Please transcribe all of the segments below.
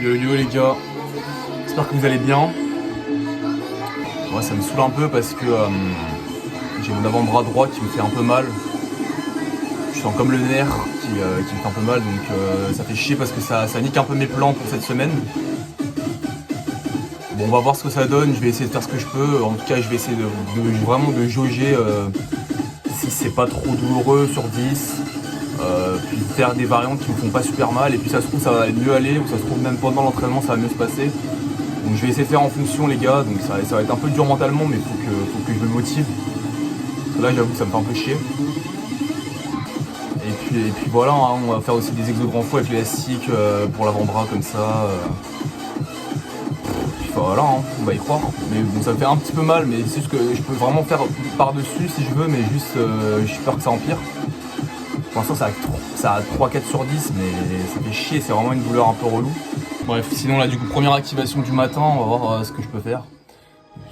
Yo les gars, j'espère que vous allez bien. Moi ça me saoule un peu parce que j'ai mon avant-bras droit qui me fait un peu mal. Je sens comme le nerf qui me fait un peu mal, donc ça fait chier parce que ça nique un peu mes plans pour cette semaine. Bon, on va voir ce que ça donne, je vais essayer de faire ce que je peux. En tout cas je vais essayer vraiment de jauger si c'est pas trop douloureux sur 10. Puis faire des variantes qui me font pas super mal, et puis ça se trouve ça va mieux aller, ou ça se trouve même pendant l'entraînement ça va mieux se passer. Donc je vais essayer de faire en fonction les gars, donc ça va être un peu dur mentalement, mais faut que je me motive. Parce que là j'avoue que ça me fait un peu chier. Et puis voilà, hein, on va faire aussi des exos grand fois avec l'élastique pour l'avant-bras comme ça. Puis voilà, hein, on va y croire. Mais bon, ça me fait un petit peu mal, mais c'est juste que je peux vraiment faire par-dessus si je veux, mais juste j'ai peur que ça empire. Pour l'instant ça a 3-4 sur 10, mais ça fait chier, c'est vraiment une douleur un peu relou. Bref, sinon là du coup première activation du matin, on va voir ce que je peux faire.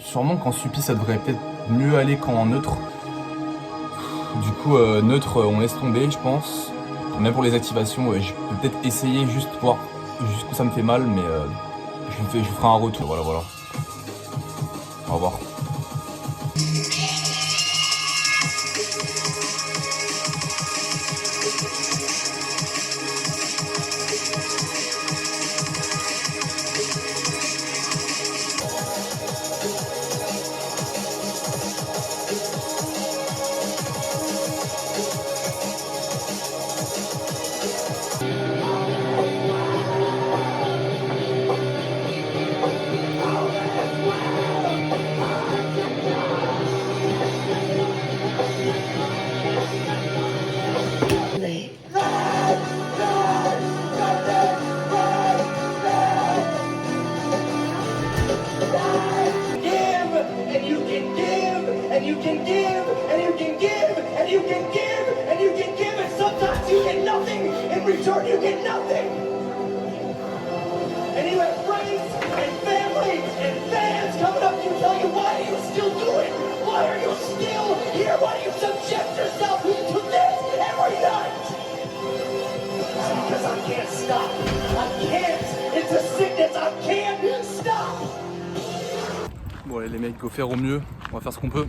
Sûrement qu'en suppi ça devrait peut-être mieux aller qu'en neutre. Du coup neutre on laisse tomber je pense. Même pour les activations, je peux peut-être essayer juste voir jusqu'où ça me fait mal, mais je ferai un retour, voilà. Au revoir. Return, you get nothing. And you have friends and family and fans coming up to you tell you, why are you still doing? Why are you still here? Why do you subject yourself to this every night? Because I can't stop. I can't. It's a sickness. I can't stop. Bon allez les mecs, go faire au mieux, on va faire ce qu'on peut.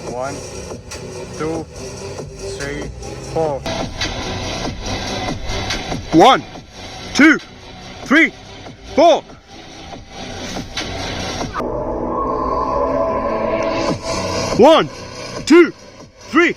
One, two, three, four. 1, 2, 3, 4. 1, 2, 3.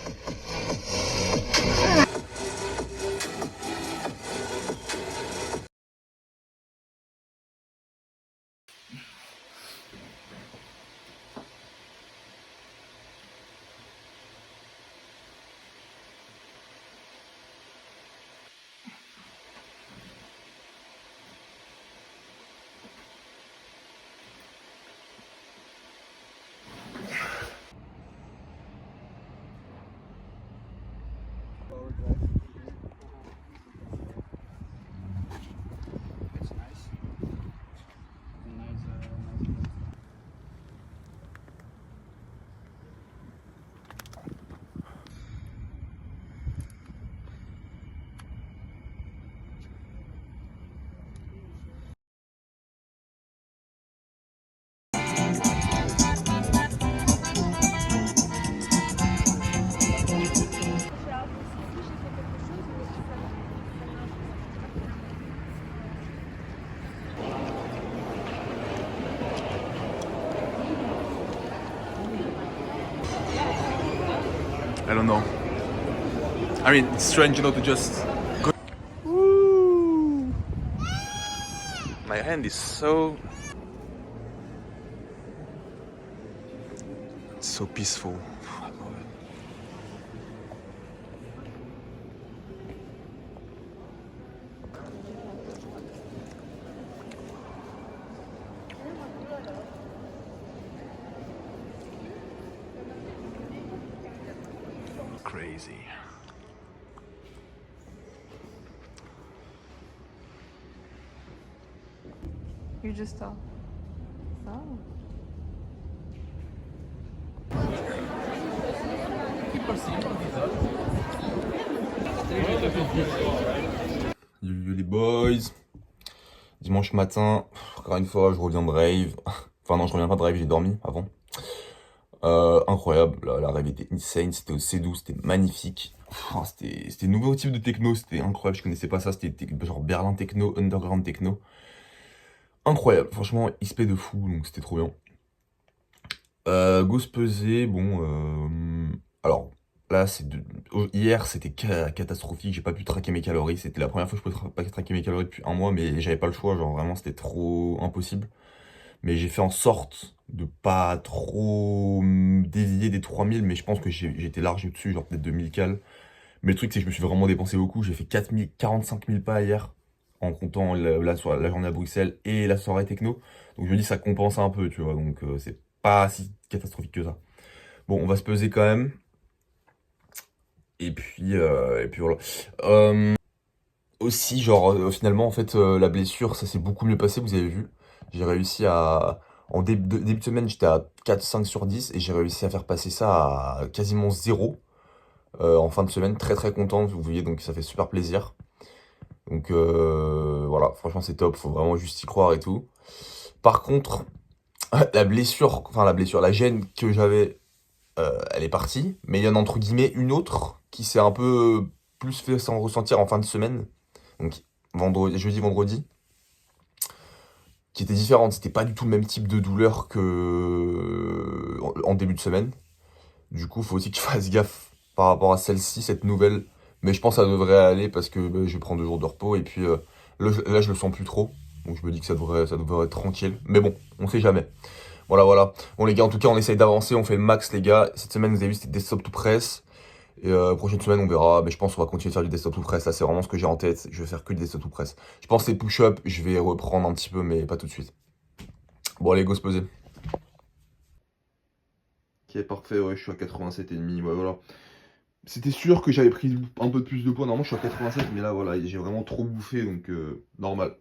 I don't know. I mean, it's strange, you know, to just go. Woo! My hand is so peaceful. Crazy. You just tell. Oh. Yo les boys. Dimanche matin, encore une fois, je reviens de rave. Enfin non, je reviens pas de rave, j'ai dormi avant. Incroyable, la rave était insane, c'était au C12, c'était magnifique. C'était nouveau type de techno, c'était incroyable, je connaissais pas ça, c'était genre Berlin techno, underground techno. Incroyable, franchement, XP de fou, donc c'était trop bien. Go se peser, bon, alors là, hier c'était catastrophique, j'ai pas pu traquer mes calories, c'était la première fois que je pouvais pas traquer mes calories depuis un mois, mais j'avais pas le choix, genre vraiment c'était trop impossible. Mais j'ai fait en sorte de pas trop dévier des 3000, mais je pense que j'étais large au-dessus, genre peut-être 2000 cales. Mais le truc, c'est que je me suis vraiment dépensé beaucoup. J'ai fait 45 000 pas hier, en comptant la journée à Bruxelles et la soirée techno. Donc je me dis, ça compense un peu, tu vois. Donc c'est pas si catastrophique que ça. Bon, on va se peser quand même. Et puis voilà. Aussi, genre, finalement, en fait, la blessure, ça s'est beaucoup mieux passé, vous avez vu. J'ai réussi à... En début de semaine, j'étais à 4-5 sur 10 et j'ai réussi à faire passer ça à quasiment 0 en fin de semaine. Très très content, vous voyez, donc ça fait super plaisir. Donc voilà, franchement c'est top, faut vraiment juste y croire et tout. Par contre, la gêne que j'avais, elle est partie. Mais il y en a entre guillemets une autre qui s'est un peu plus fait s'en ressentir en fin de semaine. Donc jeudi, vendredi. Qui était différente, c'était pas du tout le même type de douleur que en début de semaine. Du coup, faut aussi que je fasse gaffe par rapport à celle-ci, cette nouvelle. Mais je pense que ça devrait aller parce que je vais prendre 2 jours de repos et puis là, je le sens plus trop. Donc je me dis que ça devrait être tranquille. Mais bon, on sait jamais. Voilà. Bon les gars, en tout cas, on essaye d'avancer, on fait le max les gars. Cette semaine, vous avez vu, c'était desktop to press. Et prochaine semaine, on verra. Mais je pense qu'on va continuer de faire du desktop to press. Là, c'est vraiment ce que j'ai en tête. Je vais faire que du desktop to press. Je pense que les push-up, je vais reprendre un petit peu, mais pas tout de suite. Bon, allez, go se poser. Ok, parfait. Ouais, je suis à 87,5. Ouais, voilà. C'était sûr que j'avais pris un peu plus de poids. Normalement, je suis à 87, mais là, voilà, j'ai vraiment trop bouffé, donc normal.